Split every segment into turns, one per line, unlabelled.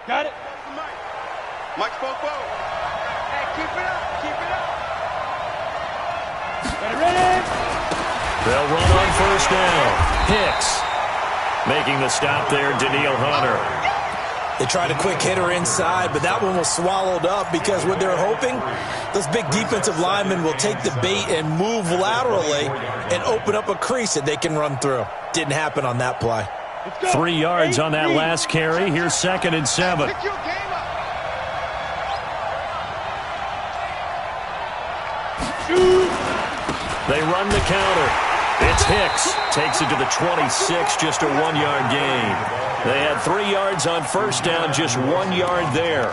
Got it.
Mike spoke both.
Hey, keep it up. Keep it up. Got it ready.
They'll run on first down. Hicks making the stop there, Daniil Hunter.
They tried a quick hitter inside, but that one was swallowed up because what they're hoping, those big defensive linemen will take the bait and move laterally and open up a crease that they can run through. Didn't happen on that play.
3 yards on that last carry. Here's 2nd and 7. They run the counter. It's Hicks. Takes it to the 26, just a 1-yard gain. They had 3 yards on first down, just 1 yard there.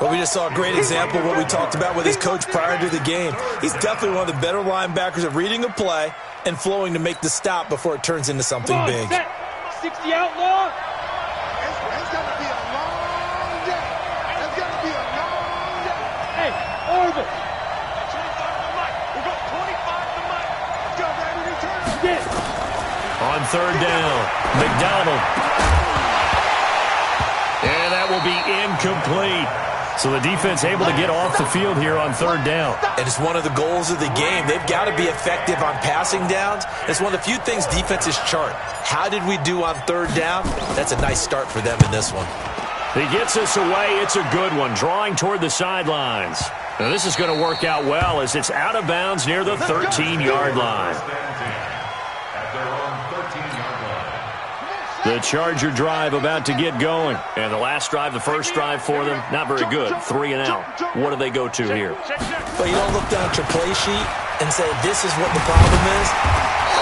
Well, we just saw a great example of what we talked about with his coach prior to the game. He's definitely one of the better linebackers at reading a play and flowing to make the stop before it turns into something big.
60 outlaw.
It's going to be a long day. It's going to be a long day.
Hey, Orville.
25 to Mike. We got 25 to Mike. Let's go, baby. Return.
Get.
On 3rd down, McDonald. And that will be incomplete. So the defense able to get off the field here on 3rd down.
And it's one of the goals of the game. They've got to be effective on passing downs. It's one of the few things defenses chart. How did we do on 3rd down? That's a nice start for them in this one.
He gets us away. It's a good one, drawing toward the sidelines. Now this is going to work out well as it's out of bounds near the 13-yard line. The Charger drive about to get going. And the last drive, the first drive for them, not very good. 3 and out. What do they go to here?
But you don't look down at your play sheet and say, this is what the problem is.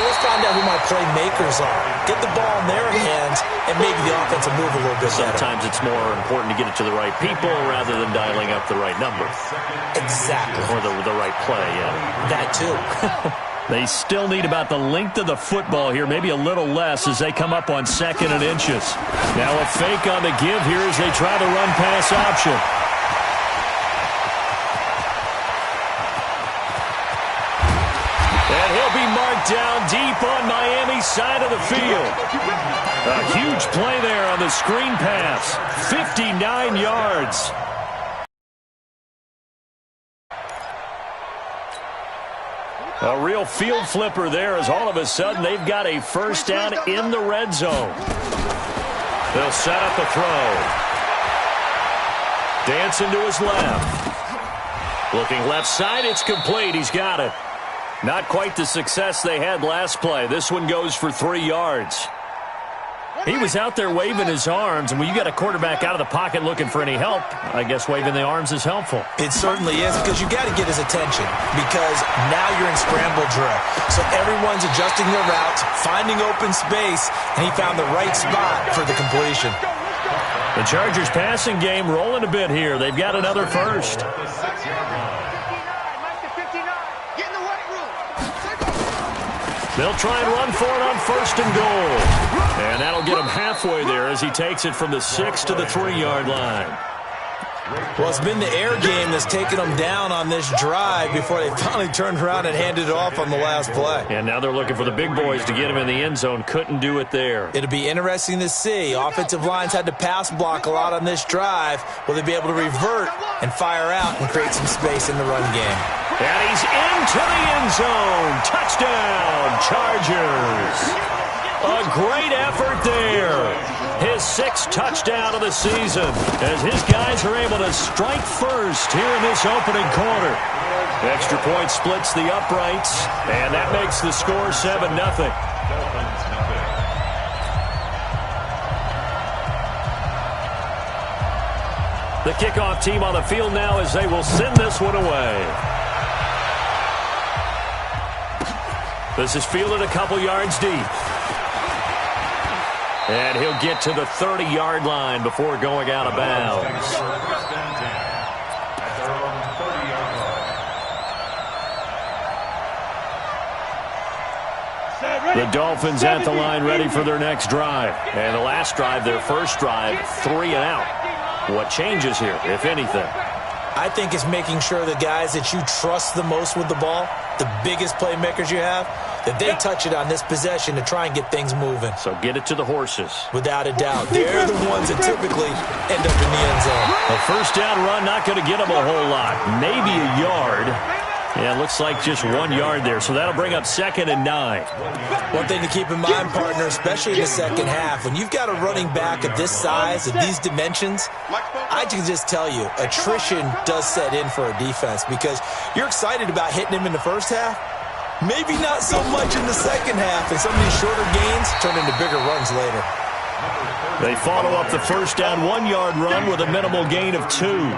Let's find out who my playmakers are. Get the ball in their hands, and maybe the offense will move a little bit better.
Sometimes it's more important to get it to the right people rather than dialing up the right number.
Exactly.
Or the right play, yeah.
That too.
They still need about the length of the football here, maybe a little less as they come up on 2nd and inches. Now a fake on the give here as they try the run-pass option. And he'll be marked down deep on Miami's side of the field. A huge play there on the screen pass. 59 yards. A real field flipper there as all of a sudden they've got a first down in the red zone. They'll set up the throw. Dancing to his left. Looking left side, it's complete. He's got it. Not quite the success they had last play. This one goes for 3 yards. He was out there waving his arms, and when you got a quarterback out of the pocket looking for any help, I guess waving the arms is helpful.
It certainly is, because you got to get his attention, because now you're in scramble drill. So everyone's adjusting their routes, finding open space, and he found the right spot for the completion.
The Chargers passing game rolling a bit here. They've got another first. They'll try and run for it on 1st and goal. And that'll get him halfway there as he takes it from the 6 to the 3-yard line.
Well, it's been the air game that's taken them down on this drive before they finally turned around and handed it off on the last play.
And now they're looking for the big boys to get him in the end zone. Couldn't do it there.
It'll be interesting to see. Offensive lines had to pass block a lot on this drive. Will they be able to revert and fire out and create some space in the run game?
And he's into the end zone. Touchdown, Chargers. A great effort there. His 6th touchdown of the season as his guys are able to strike first here in this opening quarter. Extra point splits the uprights, and that makes the score 7-0. The kickoff team on the field now as they will send this one away. This is fielded a couple yards deep. And he'll get to the 30-yard line before going out of bounds. The Dolphins at the line ready for their next drive. And the last drive, their first drive, 3 and out. What changes here, if anything?
I think it's making sure the guys that you trust the most with the ball, the biggest playmakers you have, that they touch it on this possession to try and get things moving.
So get it to the horses.
Without a doubt. They're the ones that typically end up in the end zone.
A first down run, not going to get them a whole lot. Maybe a yard. Yeah, it looks like just 1 yard there. So that'll bring up 2nd and 9.
One thing to keep in mind, partner, especially in the second half, when you've got a running back of this size, of these dimensions, I can just tell you, attrition does set in for a defense because you're excited about hitting him in the first half. Maybe not so much in the second half, and some of these shorter gains turn into bigger runs later.
They follow up the first down 1 yard run with a minimal gain of 2.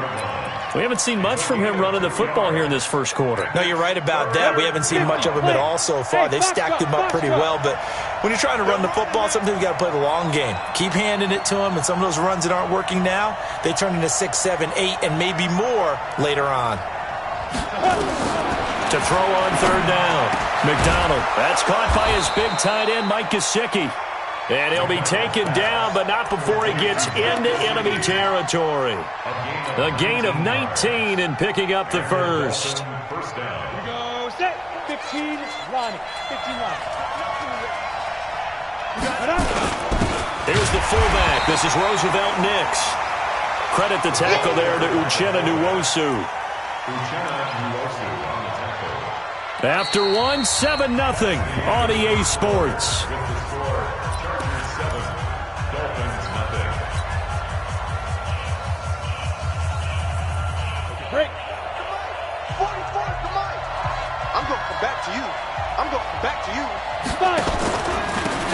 We haven't seen much from him running the football here in this first quarter.
No, you're right about that. We haven't seen much of him at all so far. They've stacked him up pretty well, but when you're trying to run the football, sometimes you got to play the long game. Keep handing it to him, and some of those runs that aren't working now, they turn into 6, 7, 8, and maybe more later on.
To throw on third down, McDonald. That's caught by his big tight end, Mike Gesicki. And he'll be taken down, but not before he gets into enemy territory. A gain of 19 in picking up the first.
Here we go, set. 15, Ronnie. 15, Ronnie.
Here's the fullback. This is Roosevelt Nix. Credit the tackle there to Uchenna Nwosu. After 1, 7-0 on EA Sports.
Break.
44, come on. I'm going to come back to you. I'm going to come back to you.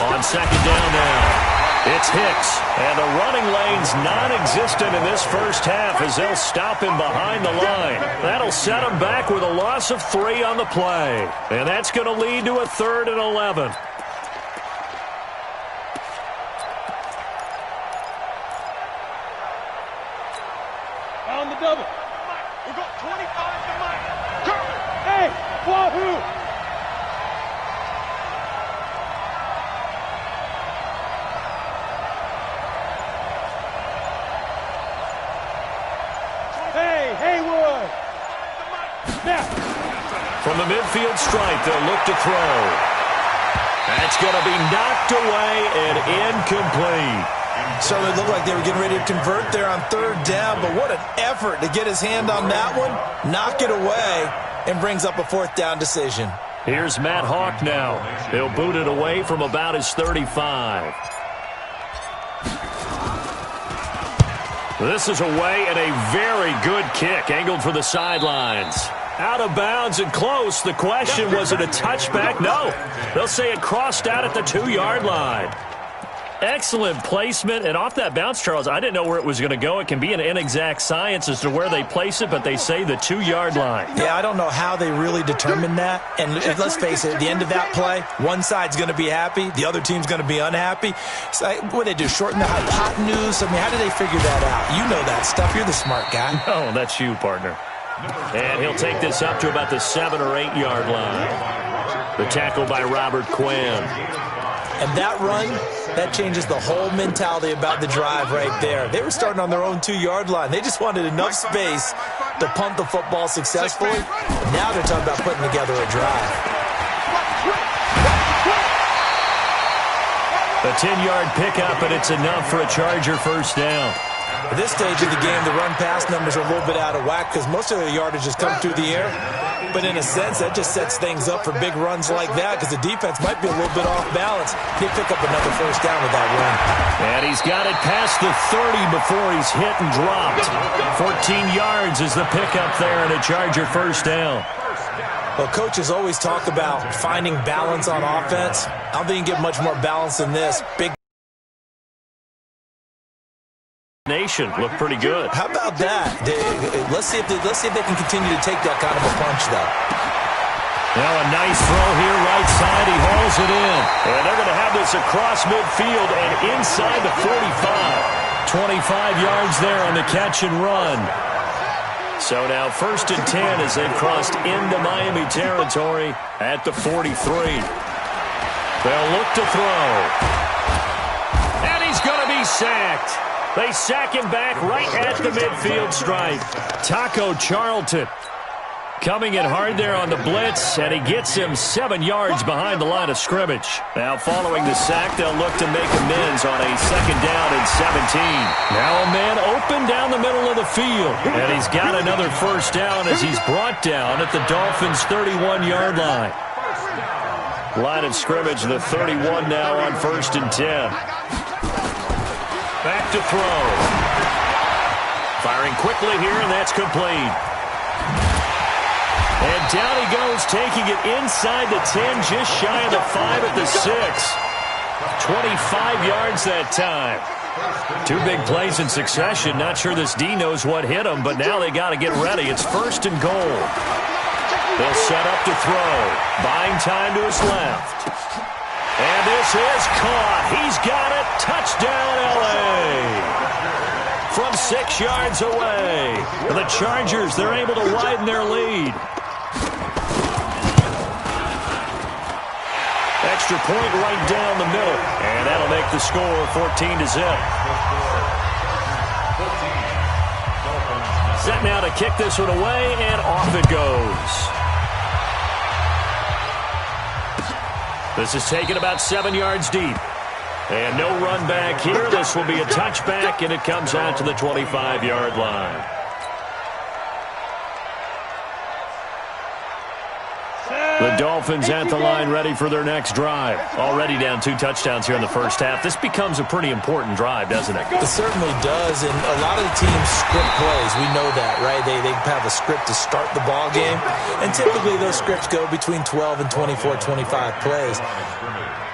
On second down now. It's Hicks, and the running lane's non-existent in this first half as they'll stop him behind the line. That'll set him back with a loss of 3 on the play, and that's going to lead to a 3rd and 11.
On the double.
We got 25 to Mike.
Hey, Wahoo! Hey, Haywood! Now.
From the midfield stripe, they'll look to throw. That's going to be knocked away and incomplete.
Certainly looked like they were getting ready to convert there on third down, but what an effort to get his hand on that one, knock it away, and brings up a 4th down decision.
Here's Matt Hawk now. He'll boot it away from about his 35. This is away and a very good kick, angled for the sidelines. Out of bounds and close. The question, was it a touchback? No. They'll say it crossed out at the 2-yard line. Excellent placement, and off that bounce, Charles, I didn't know where it was going to go. It can be an inexact science as to where they place it, but they say the 2-yard line.
Yeah, I don't know how they really determine that. And let's face it, at the end of that play, one side's going to be happy, the other team's going to be unhappy. So, what do they do, shorten the hypotenuse? I mean, how do they figure that out? You know that stuff. You're the smart guy.
Oh, that's you, partner. And he'll take this up to about the 7 or 8 yard line. The tackle by Robert Quinn.
And that run, that changes the whole mentality about the drive right there. They were starting on their own 2-yard line. They just wanted enough space to punt the football successfully. Now they're talking about putting together a drive.
A 10-yard pickup, and it's enough for a Charger first down.
At this stage of the game, the run-pass numbers are a little bit out of whack because most of the yardage has come through the air. But in a sense, that just sets things up for big runs like that because the defense might be a little bit off balance. They pick up another first down with that run.
And he's got it past the 30 before he's hit and dropped. 14 yards is the pickup there and a Charger first down.
Well, coaches always talk about finding balance on offense. I don't think you can get much more balance than this. Big
Nation look pretty good.
How about that? Let's see if they can continue to take that kind of a punch, though.
Now a nice throw here, right side. He hauls it in. And they're going to have this across midfield and inside the 45. 25 yards there on the catch and run. So now 1st and 10 as they've crossed into Miami territory at the 43. They'll look to throw. And he's going to be sacked. They sack him back right at the midfield stripe. Taco Charlton. Coming in hard there on the blitz, and he gets him 7 yards behind the line of scrimmage. Now following the sack, they'll look to make amends on a 2nd down and 17. Now a man open down the middle of the field, and he's got another 1st down as he's brought down at the Dolphins' 31-yard line. Line of scrimmage, the 31 now on 1st and 10. Back to throw. Firing quickly here, and that's complete. And down he goes, taking it inside the 10, just shy of the 5 at the 6. 25 yards that time. 2 big plays in succession. Not sure this D knows what hit him, but now they got to get ready. It's 1st and goal. They'll set up to throw. Buying time to his left. And this is caught. He's got it. Touchdown, L.A. From 6 yards away. The Chargers, they're able to widen their lead. Extra point right down the middle. And that'll make the score 14-0. Set now to kick this one away, and off it goes. This is taken about 7 yards deep. And no run back here. This will be a touchback, and it comes out to the 25-yard line. The Dolphins at the line ready for their next drive. Already down 2 touchdowns here in the first half. This becomes a pretty important drive, doesn't it?
It certainly does, and a lot of the teams script plays. We know that, right? They have a script to start the ball game, and typically those scripts go between 12 and 24, 25 plays.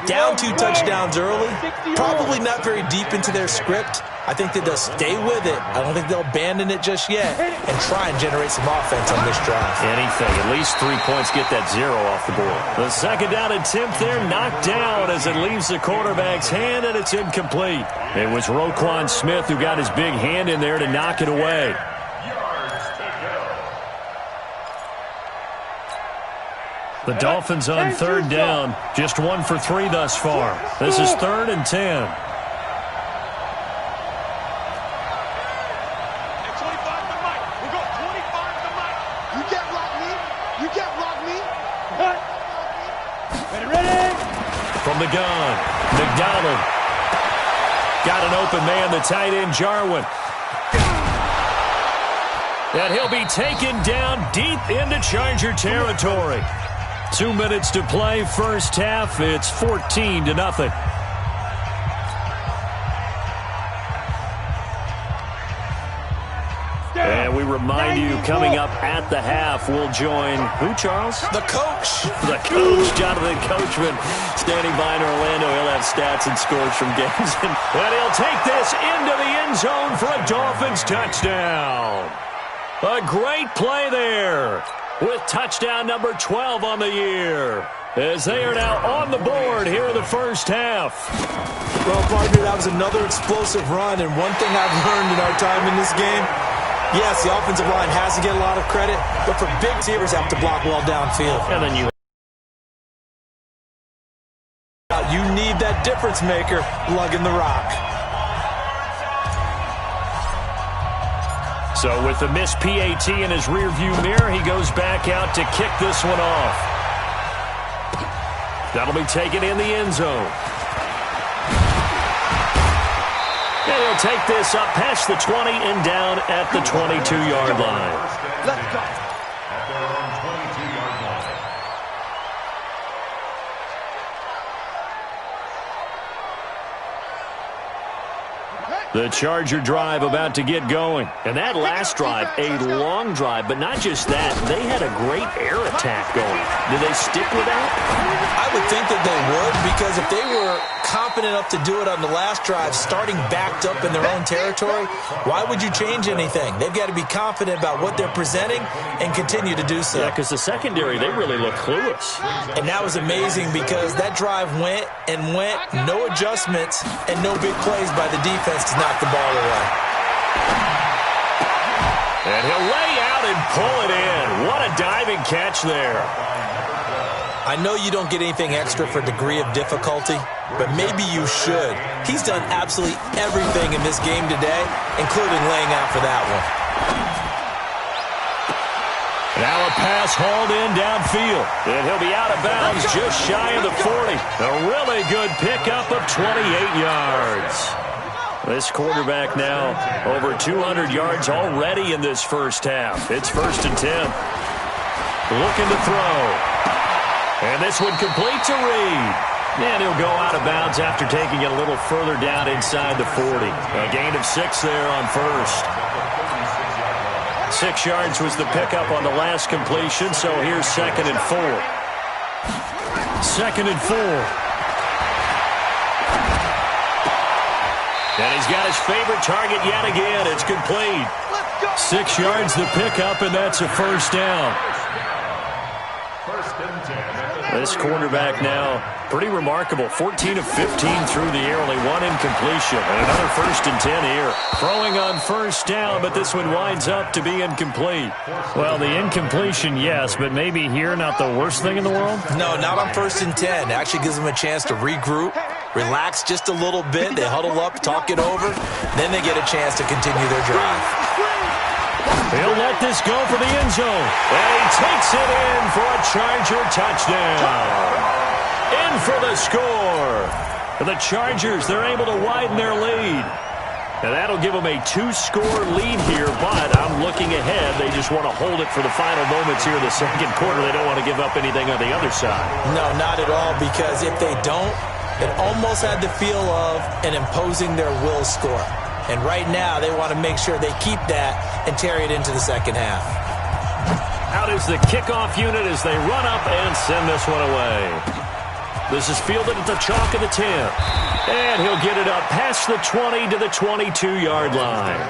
Down 2 touchdowns early, probably not very deep into their script. I think that they'll stay with it. I don't think they'll abandon it just yet and try and generate some offense on this drive.
Anything. At least 3 points get that 0 off the board. The 2nd down attempt there knocked down as it leaves the quarterback's hand, and it's incomplete. It was Roquan Smith who got his big hand in there to knock it away. The Dolphins on 3rd down. Just 1 for 3 thus far. This is 3rd and 10. From the gun, McDonald. Got an open man, the tight end, Jarwin. And he'll be taken down deep into Charger territory. 2 minutes to play, first half. It's 14-0. And we remind you, coming up at the half, we'll join who, Charles?
The coach.
The coach, Jonathan Coachman, standing by in Orlando. He'll have stats and scores from games. And he'll take this into the end zone for a Dolphins touchdown. A great play there with touchdown number 12 on the year, as they are now on the board here in the first half.
Well, partner, that was another explosive run, and one thing I've learned in our time in this game, yes, the offensive line has to get a lot of credit, but for big receivers have to block well downfield.
And then you
need that difference maker lugging the rock.
So with the missed PAT in his rearview mirror, he goes back out to kick this one off. That'll be taken in the end zone. And he'll take this up past the 20 and down at the 22-yard line.
Let's go.
The Charger drive about to get going. And that last drive, a long drive, but not just that. They had a great air attack going. Did they stick with that?
I would think that they would, because if they were confident enough to do it on the last drive, starting backed up in their own territory, why would you change anything? They've got to be confident about what they're presenting and continue to do so.
Yeah, because the secondary, they really look clueless.
And that was amazing because that drive went and went, no adjustments, and no big plays by the defense to knock the ball away.
And he'll lay out and pull it in. What a diving catch there.
I know you don't get anything extra for degree of difficulty, but maybe you should. He's done absolutely everything in this game today, including laying out for that one.
Now a pass hauled in downfield. And he'll be out of bounds just shy of the 40. A really good pickup of 28 yards. This quarterback now over 200 yards already in this first half. It's 1st and 10. Looking to throw. And this one complete to Reed. And he'll go out of bounds after taking it a little further down inside the 40. A gain of 6 there on first. 6 yards was the pickup on the last completion, so here's 2nd and 4. 2nd and 4. And he's got his favorite target yet again. It's complete. 6 yards the pickup, and that's a first down. This quarterback now, pretty remarkable. 14 of 15 through the air, only 1 incompletion. And another 1st and 10 here. Throwing on first down, but this one winds up to be incomplete.
Well, the incompletion, yes, but maybe here not the worst thing in the world?
No, not on 1st and 10. It actually gives them a chance to regroup, relax just a little bit. They huddle up, talk it over. Then they get a chance to continue their drive.
He'll let this go for the end zone. And he takes it in for a Charger touchdown. In for the score. The Chargers, they're able to widen their lead. And that'll give them a 2-score lead here, but I'm looking ahead. They just want to hold it for the final moments here in the second quarter. They don't want to give up anything on the other side.
No, not at all, because if they don't, it almost had the feel of an imposing their will score. And right now, they want to make sure they keep that and carry it into the second half.
Out is the kickoff unit as they run up and send this one away. This is fielded at the chalk of the 10. And he'll get it up past the 20 to the 22-yard line.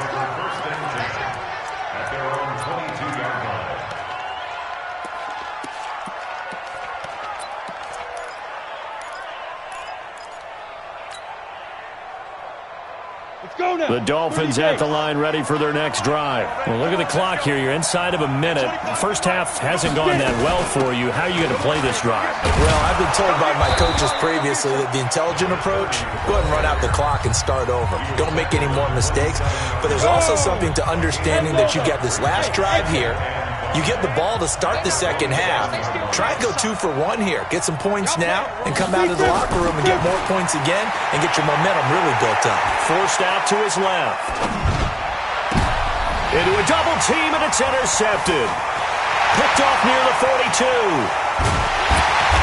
The Dolphins at the line ready for their next drive. Well, look at the clock here. You're inside of a minute. The first half hasn't gone that well for you. How are you going to play this drive?
Well, I've been told by my coaches previously that the intelligent approach, go ahead and run out the clock and start over. Don't make any more mistakes. But there's also something to understanding that you got this last drive here. You get the ball to start the second half. Try and go 2 for 1 here. Get some points now and come out of the locker room and get more points again and get your momentum really built up.
Forced out to his left. Into a double team, and it's intercepted. Picked off near the 42.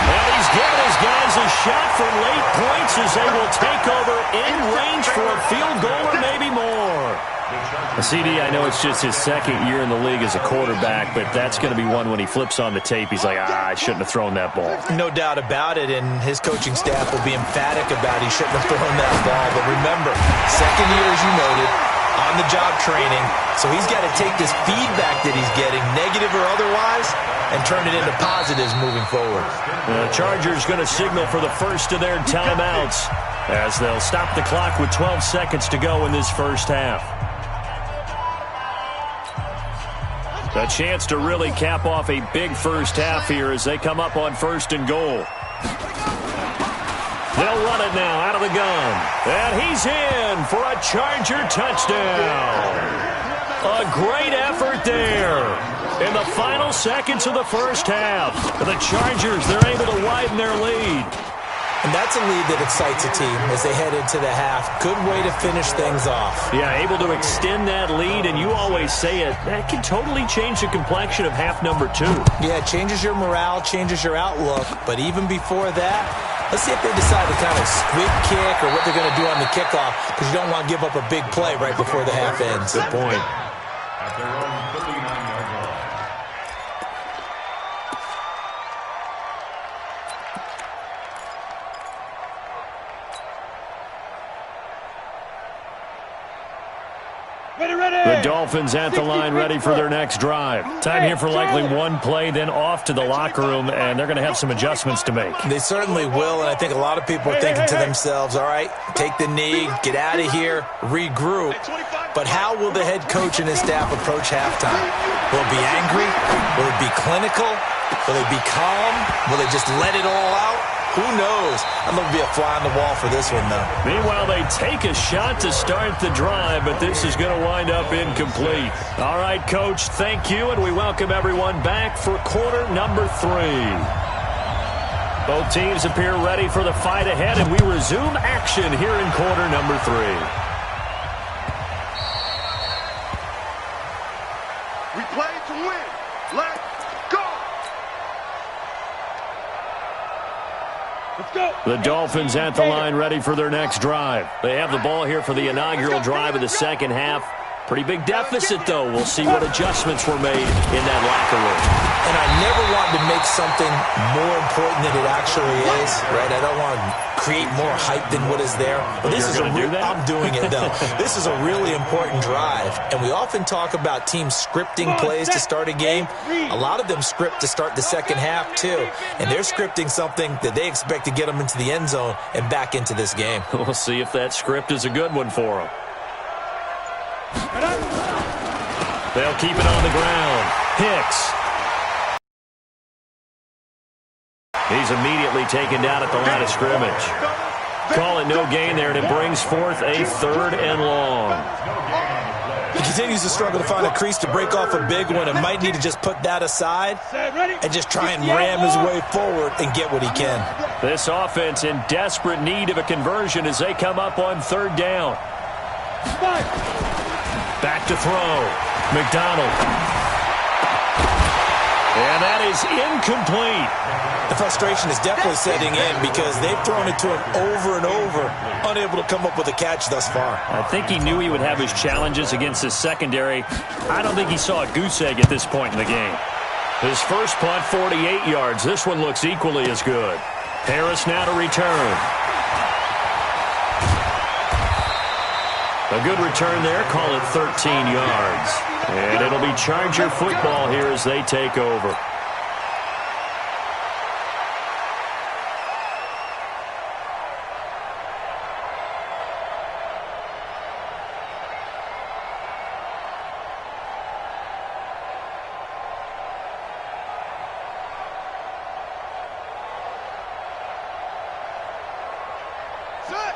And he's giving his guys a shot for late points as they will take over in range for a field goal or maybe more. CD, I know it's just his second year in the league as a quarterback, but that's going to be one when he flips on the tape. He's like, I shouldn't have thrown that ball.
No doubt about it, and his coaching staff will be emphatic about he shouldn't have thrown that ball. But remember, second year, as you noted, on-the-job training, so he's got to take this feedback that he's getting, negative or otherwise, and turn it into positives moving forward.
The Chargers going to signal for the first of their timeouts as they'll stop the clock with 12 seconds to go in this first half. A chance to really cap off a big first half here as they come up on 1st and goal. They'll run it now out of the gun. And he's in for a Charger touchdown. A great effort there in the final seconds of the first half. The Chargers, they're able to widen their lead.
And that's a lead that excites a team as they head into the half. Good way to finish things off.
Yeah, able to extend that lead, and you always say it, that can totally change the complexion of half number 2.
Yeah, it changes your morale, changes your outlook. But even before that, let's see if they decide to kind of squib kick or what they're going to do on the kickoff, because you don't want to give up a big play right before the half ends.
Good point.
At their own 59-yard line.
The Dolphins at the line ready for their next drive. Time here for likely one play, then off to the locker room, and they're going to have some adjustments to make.
They certainly will, and I think a lot of people are thinking to themselves, all right, take the knee, get out of here, regroup. But how will the head coach and his staff approach halftime? Will it be angry? Will it be clinical? Will it be calm? Will they just let it all out? Who knows? I'm going to be a fly on the wall for this one, though.
Meanwhile, they take a shot to start the drive, but this is going to wind up incomplete. All right, Coach, thank you, and we welcome everyone back for quarter number 3. Both teams appear ready for the fight ahead, and we resume action here in quarter number 3.
We play to win. Let's go.
Let's go.
The Dolphins at the line ready for their next drive. They have the ball here for the inaugural drive of the second half. Pretty big deficit, though. We'll see what adjustments were made in that locker room.
And I never want to make something more important than it actually is, right? I don't want to create more hype than what is there. But this is I'm doing it, though. This is a really important drive. And we often talk about teams scripting plays to start a game. A lot of them script to start the second half, too. And they're scripting something that they expect to get them into the end zone and back into this game.
We'll see if that script is a good one for them. They'll keep it on the ground. Hicks. He's immediately taken down at the line of scrimmage. Call it no gain there, and it brings forth a 3rd and long.
He continues to struggle to find a crease to break off a big one and might need to just put that aside and just try and ram his way forward and get what he can.
This offense in desperate need of a conversion as they come up on 3rd down. Back to throw. McDonald. And that is incomplete.
The frustration is definitely setting in because they've thrown it to him over and over, unable to come up with a catch thus far.
I think he knew he would have his challenges against his secondary. I don't think he saw a goose egg at this point in the game.
His first punt, 48 yards. This one looks equally as good. Harris now to return. A good return there. Call it 13 yards. And it'll be Charger football here as they take over.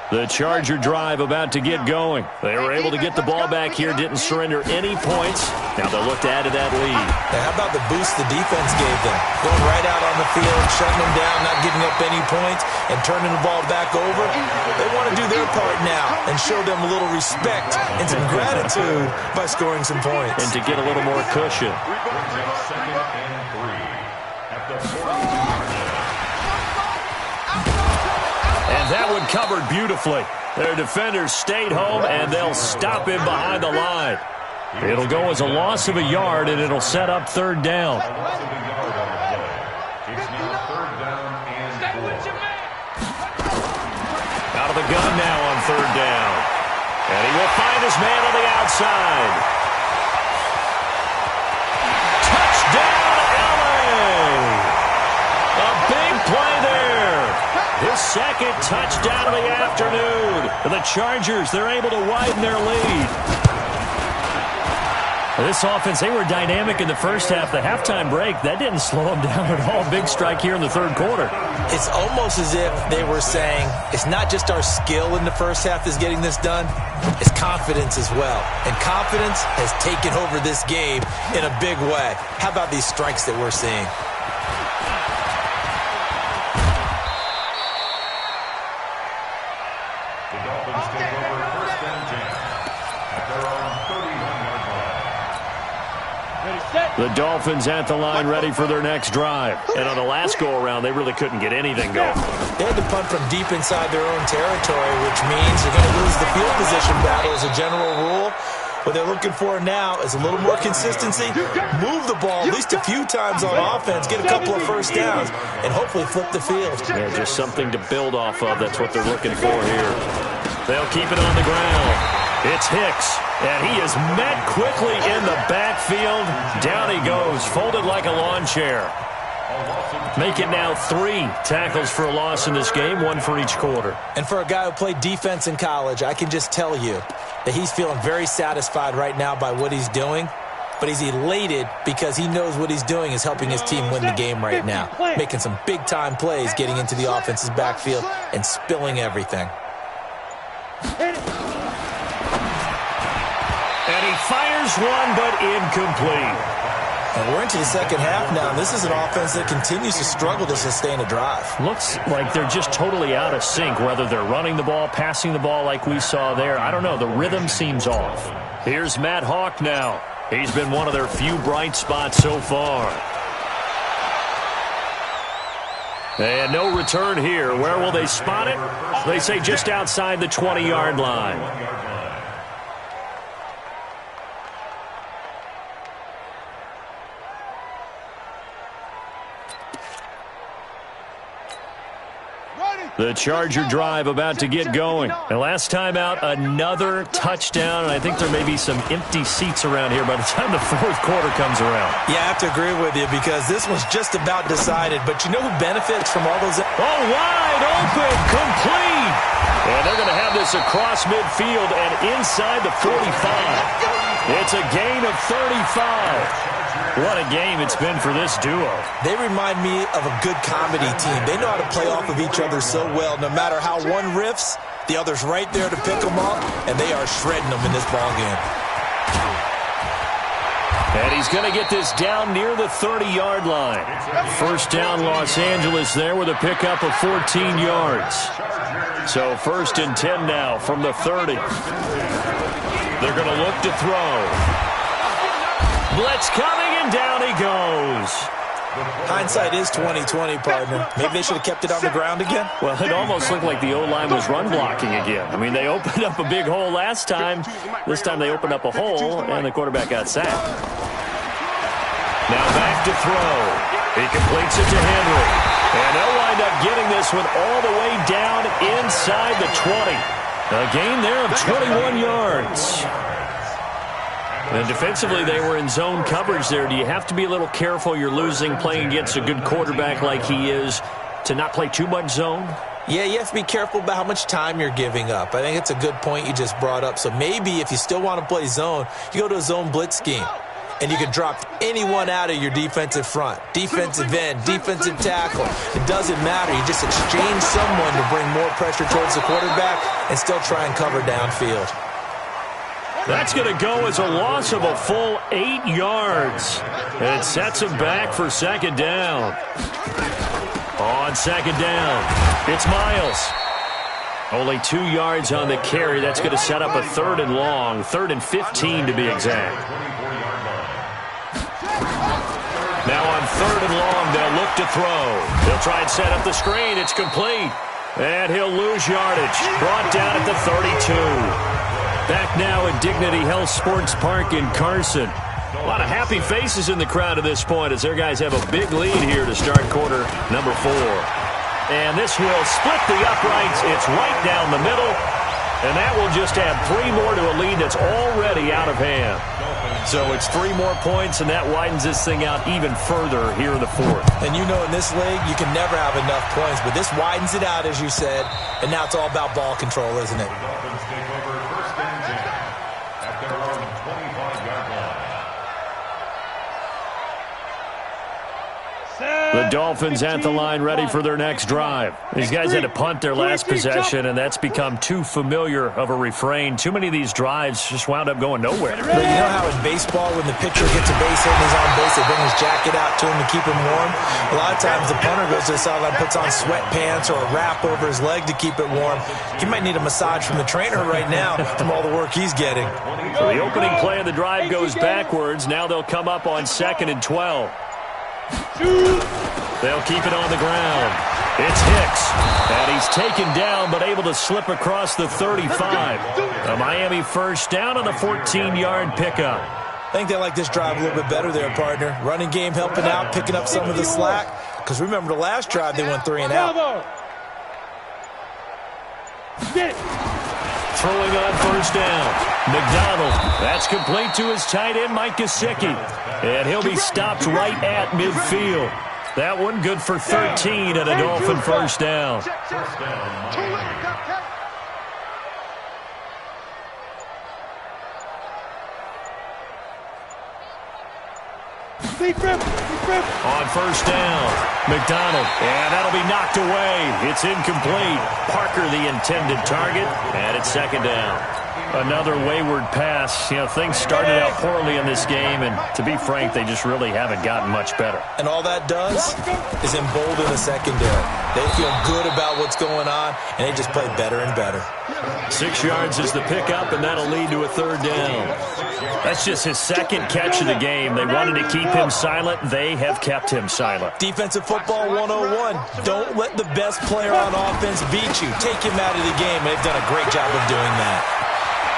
The Charger drive about to get going. They were able to get the ball back here, didn't surrender any points. Now they'll look to add to that lead.
Now, how about the boost the defense gave them? Going right out on the field, shutting them down, not giving up any points, and turning the ball back over. They want to do their part now and show them a little respect and some gratitude by scoring some points.
And to get a little more cushion. And that one covered beautifully. Their defenders stayed home, and they'll stop him behind the line. It'll go as a loss of a yard, and it'll set up 3rd down. Out of the gun now on 3rd down. And he will find his man on the outside. Touchdown, LA! A big play there. His 2nd touchdown of the afternoon. The Chargers, they're able to widen their lead.
This offense, they were dynamic in the first half. The halftime break, that didn't slow them down at all. Big strike here in the 3rd quarter.
It's almost as if they were saying, it's not just our skill in the first half that's getting this done, it's confidence as well. And confidence has taken over this game in a big way. How about these strikes that we're seeing?
The Dolphins at the line ready for their next drive. And on the last go-around, they really couldn't get anything going.
They had to punt from deep inside their own territory, which means they're going to lose the field position battle as a general rule. What they're looking for now is a little more consistency, move the ball at least a few times on offense, get a couple of first downs, and hopefully flip the field.
Yeah, just something to build off of. That's what they're looking for here. They'll keep it on the ground. It's Hicks, and he is met quickly in the backfield. Down he goes, folded like a lawn chair. Make it now 3 tackles for a loss in this game, 1 for each quarter.
And for a guy who played defense in college, I can just tell you that he's feeling very satisfied right now by what he's doing. but he's elated because he knows what he's doing is helping his team win the game right now. Making some big-time plays, getting into the offense's backfield, and spilling everything.
And he fires one, but incomplete.
And we're into the second half now, and this is an offense that continues to struggle to sustain a drive.
Looks like they're just totally out of sync, whether they're running the ball, passing the ball like we saw there. I don't know. The rhythm seems off. Here's Matt Hawk now. He's been one of their few bright spots so far. And no return here. Where will they spot it? They say just outside the 20-yard line. The Charger drive about to get going. And last time out, another touchdown. And I think there may be some empty seats around here by the time the fourth quarter comes around.
Yeah, I have to agree with you because this one's just about decided. But you know who benefits from all those?
Oh, wide open, complete. And they're going to have this across midfield and inside the 45. It's a gain of 35. What a game it's been for this duo.
They remind me of a good comedy team. They know how to play off of each other so well. No matter how one riffs, the other's right there to pick them up, and they are shredding them in this ball game.
And he's going to get this down near the 30-yard line.
First down, Los Angeles there with a pickup of 14 yards.
So 1st and 10 now from the 30. They're going to look to throw. Blitz coming, and down he goes.
Hindsight is 20/20, partner. Maybe they should have kept it on the ground again.
Well, it almost looked like the O-line was run blocking again. I mean, they opened up a big hole last time. This time they opened up a hole, and the quarterback got sacked.
Now back to throw. He completes it to Henry. And they'll wind up getting this one all the way down inside the 20. A gain there of 21 yards. And defensively, they were in zone coverage there. Do you have to be a little careful? You're losing, playing against a good quarterback like he is, to not play too much zone?
Yeah, you have to be careful about how much time you're giving up. I think it's a good point you just brought up. So maybe if you still want to play zone, you go to a zone blitz scheme. And you can drop anyone out of your defensive front. Defensive end, defensive tackle. It doesn't matter. You just exchange someone to bring more pressure towards the quarterback and still try and cover downfield.
That's going to go as a loss of a full 8 yards. And it sets him back for second down. On second down, it's Miles. Only 2 yards on the carry. That's going to set up a 3rd and long, 3rd and 15 to be exact. Now on 3rd and long, they'll look to throw. They'll try and set up the screen. It's complete. And he'll lose yardage. Brought down at the 32. Back now at Dignity Health Sports Park in Carson. A lot of happy faces in the crowd at this point as their guys have a big lead here to start quarter number 4. And this will split the uprights. It's right down the middle. And that will just add 3 more to a lead that's already out of hand. So it's 3 more points, and that widens this thing out even further here in the 4th.
And you know in this league, you can never have enough points. But this widens it out, as you said. And now it's all about ball control, isn't it?
The Dolphins at the line ready for their next drive. These guys had to punt their last possession, and that's become too familiar of a refrain. Too many of these drives just wound up going nowhere.
But you know how in baseball, when the pitcher gets a base hit and he's on base, they bring his jacket out to him to keep him warm? A lot of times the punter goes to the sideline, puts on sweatpants or a wrap over his leg to keep it warm. He might need a massage from the trainer right now from all the work he's getting.
So the opening play of the drive goes backwards. Now they'll come up on 2nd and 12. They'll keep it on the ground. It's Hicks. And he's taken down but able to slip across the 35. A Miami first down on the 14-yard pickup.
I think they like this drive a little bit better there, partner. Running game helping out, picking up some of the slack. Because remember the last drive they went 3 and out.
Throwing on first down. McDonald. That's complete to his tight end, Mike Gesicki. And he'll be stopped right at midfield. That one good for 13 and a Dolphin first down.
On first down, McDonald, and that'll be knocked away. It's incomplete. Parker the intended target, and it's second down. Another wayward pass. You know, things started out poorly in this game, and to be frank, they just really haven't gotten much better.
And all that does is embolden the secondary. They feel good about what's going on, and they just play better and better.
6 yards is the pickup, and that'll lead to a third down. That's just his second catch of the game. They wanted to keep him silent. They have kept him silent.
Defensive football 101. Don't let the best player on offense beat you. Take him out of the game. They've done a great job of doing that.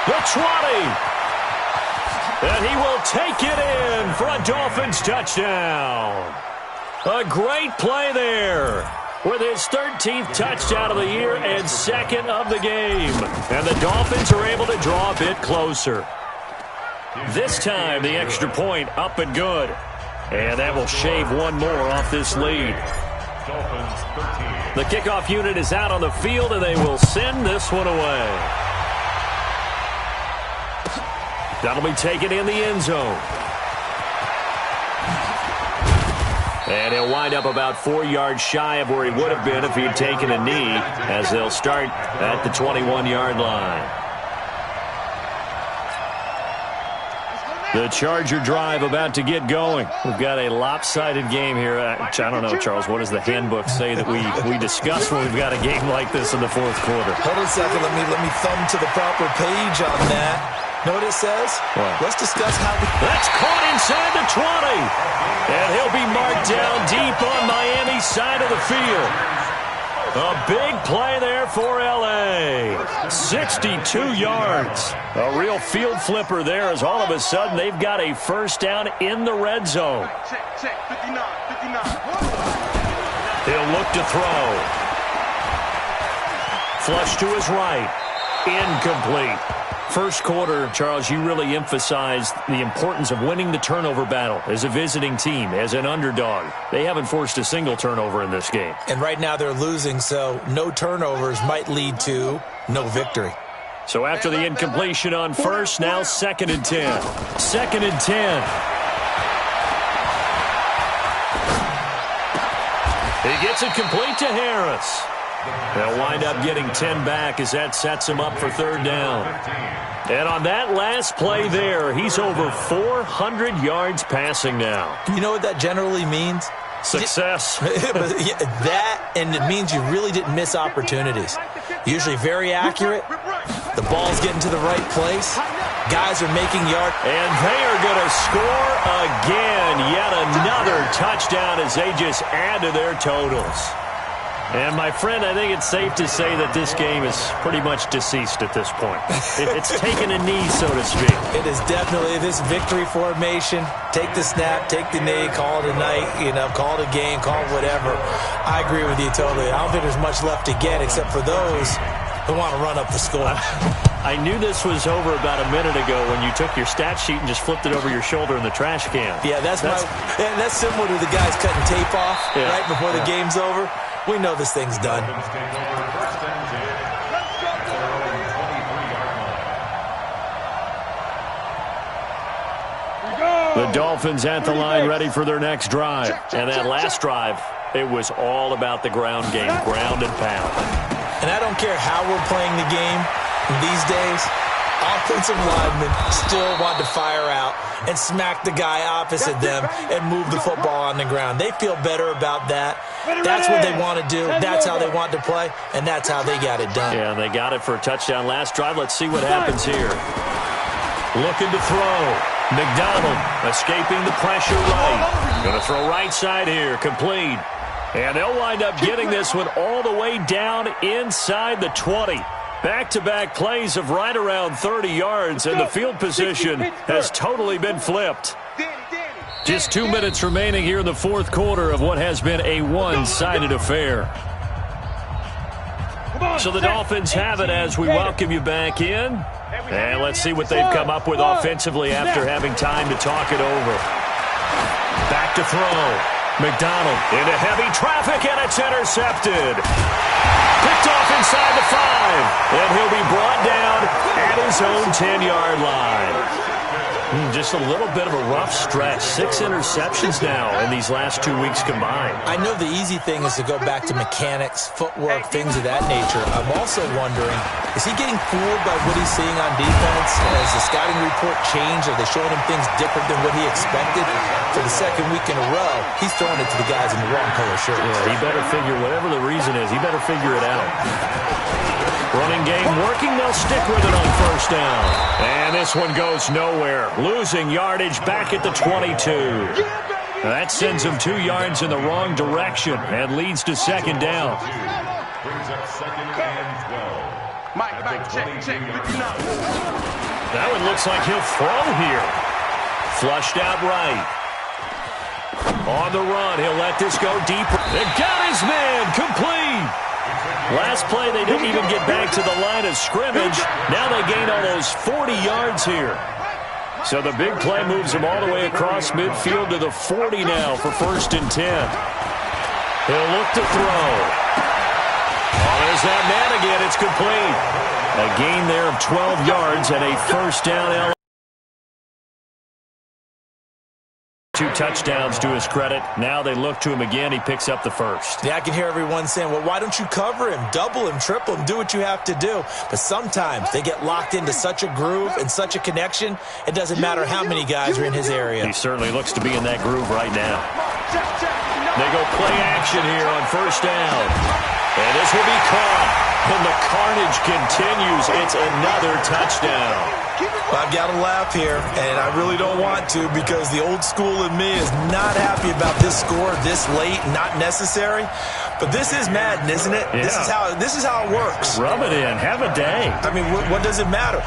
The 20. And he will take it in for a Dolphins touchdown. A great play there with his 13th touchdown of the year and second of the game. And the Dolphins are able to draw a bit closer. This time, the extra point up and good. And that will shave one more off this lead. The kickoff unit is out on the field, and they will send this one away. That'll be taken in the end zone. And he'll wind up about 4 yards shy of where he would have been if he'd taken a knee, as they'll start at the 21-yard line. The Charger drive about to get going. We've got a lopsided game here. I don't know, Charles, what does the handbook say that we discuss when we've got a game like this in the fourth quarter?
Hold on a second. Let me thumb to the proper page on that. Know what it says?
What?
Let's discuss how...
That's caught inside the 20. And he'll be marked down deep on Miami's side of the field. A big play there for L.A. 62 yards. A real field flipper there, as all of a sudden they've got a first down in the red zone.
Check, 59.
He'll look to throw. Flush to his right. Incomplete. First quarter, Charles, you really emphasized the importance of winning the turnover battle as a visiting team, as an underdog. They haven't forced a single turnover in this game.
And right now they're losing, so no turnovers might lead to no victory.
So after the incompletion on first, now second and 10. Second and 10. He gets it complete to Harris. They'll wind up getting 10 back as that sets him up for third down. And on that last play there, he's over 400 yards passing now.
You know what that generally means?
Success.
That, and it means you really didn't miss opportunities. Usually very accurate. The ball's getting to the right place. Guys are making yards.
And they are going to score again. Yet another touchdown as they just add to their totals. And, my friend, I think it's safe to say that this game is pretty much deceased at this point. It's taken a knee, so to speak.
It is definitely this victory formation. Take the snap, take the knee, call it a night, call it a game, call it whatever. I agree with you totally. I don't think there's much left to get except for those who want to run up the score.
I knew this was over about a minute ago when you took your stat sheet and just flipped it over your shoulder in the trash can.
Yeah, that's similar to the guys cutting tape off right before the game's over. We know this thing's done.
The Dolphins at the line ready for their next drive. And that last drive, it was all about the ground game, ground and pound.
And I don't care how we're playing the game these days, offensive linemen still want to fire out and smack the guy opposite them and move the football on the ground. They feel better about that. That's what they want to do. That's how they want to play, and that's how they got it done.
Yeah, they got it for a touchdown last drive. Let's see what happens here. Looking to throw. McDonald escaping the pressure right. Going to throw right side here. Complete. And they'll wind up getting this one all the way down inside the 20. Back-to-back plays of right around 30 yards, and the field position has totally been flipped. Just 2 minutes remaining here in the fourth quarter of what has been a one-sided affair. So the Dolphins have it as we welcome you back in. And let's see what they've come up with offensively after having time to talk it over. Back to throw. McDonald into heavy traffic, and it's intercepted. Picked off inside the 5, and he'll be brought down at his own 10-yard line. Just a little bit of a rough stretch. 6 interceptions now in these last 2 weeks combined.
I know the easy thing is to go back to mechanics, footwork, things of that nature. I'm also wondering, is he getting fooled by what he's seeing on defense? Has the scouting report changed? Are they showing him things different than what he expected? For the second week in a row, he's throwing it to the guys in the wrong color shirts.
Yeah, he better figure, whatever the reason is, he better figure it out. Running game working, they'll stick with it on first down. And this one goes nowhere. Losing yardage back at the 22. That sends them 2 yards in the wrong direction and leads to second down.
Mike, check.
That one looks like he'll throw here. Flushed out right. On the run, he'll let this go deeper. They got his man, complete. Last play, they didn't even get back to the line of scrimmage. Now they gain almost 40 yards here. So the big play moves them all the way across midfield to the 40 now for 1st and 10. He'll look to throw. Oh, there's that man again. It's complete. A gain there of 12 yards and a first down. 2 touchdowns to his credit. Now they look to him again. He picks up the first.
Yeah, I can hear everyone saying, well, why don't you cover him, double him, triple him, do what you have to do. But sometimes they get locked into such a groove and such a connection, it doesn't matter how many guys are in his area.
He certainly looks to be in that groove right now. They go play action here on first down. And this will be caught. And the carnage continues. It's another touchdown.
I've got to laugh here, and I really don't want to because the old school in me is not happy about this score this late, not necessary. But this is Madden, isn't it?
Yeah.
This is how it works.
Rub it in. Have a day.
I mean, what does it matter?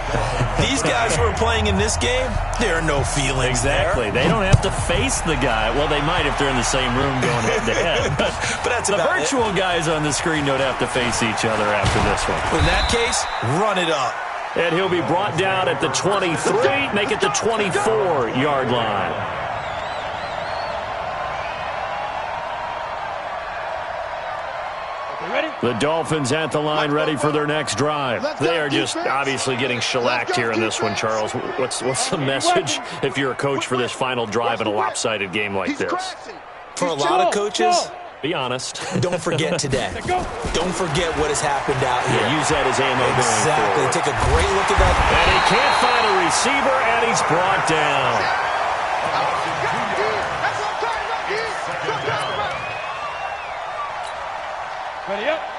These guys who are playing in this game, there are no feelings
Exactly.
there.
They don't have to face the guy. Well, they might if they're in the same room going head-to-head. But
that's
the
about
virtual guys on the screen don't have to face each other after this one.
But in that case, run it up.
And he'll be brought down at the 23, make it the 24-yard line. The Dolphins at the line, ready for their next drive. They are just obviously getting shellacked here in this one, Charles. What's the message if you're a coach for this final drive in a lopsided game like this?
For a lot of coaches,
be honest.
Don't forget today. Don't forget what has happened out here.
Yeah, use that as ammo.
Exactly. Take a great look at that.
And he can't find a receiver, and he's brought down.
Ready up.